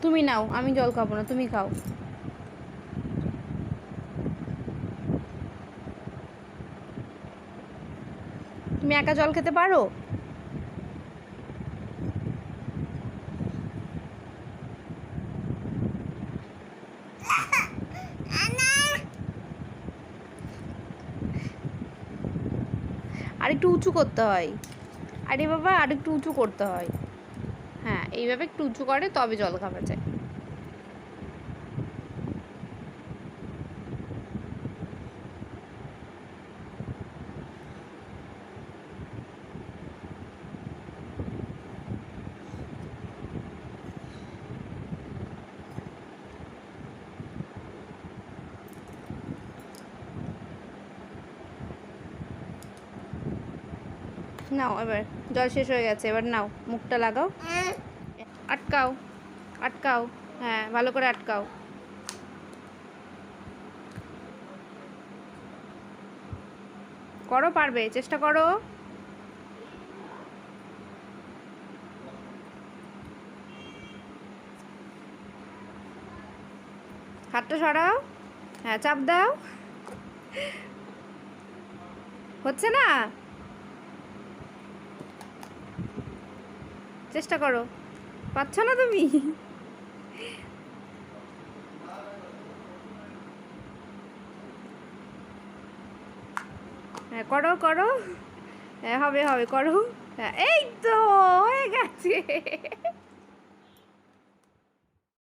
তুমি নাও, আমি জল খাবো না, তুমি খাও। তুমি একা জল খেতে পারো? আর একটু উঁচু করতে হয়। আরে বাবা, আর একটু উঁচু করতে হয়। হ্যাঁ, এইভাবে একটু উঁচু করে তবে জল খাওয়া যায়। নাও, এবার জল শেষ হয়ে গেছে, এবার নাও, মুখটা লাগাও। আটকাও, আটকাও। হ্যাঁ, ভালো করে আটকাও। করো, পারবে, চেষ্টা করো। হাতটা সরাও। হ্যাঁ, চাপ দাও। হচ্ছে না? চেষ্টা করো। পাচ্ছ না তুমি? হ্যাঁ, করো করো। হ্যাঁ, হবে হবে, করো। হ্যাঁ, এই তো হয়ে গেছে।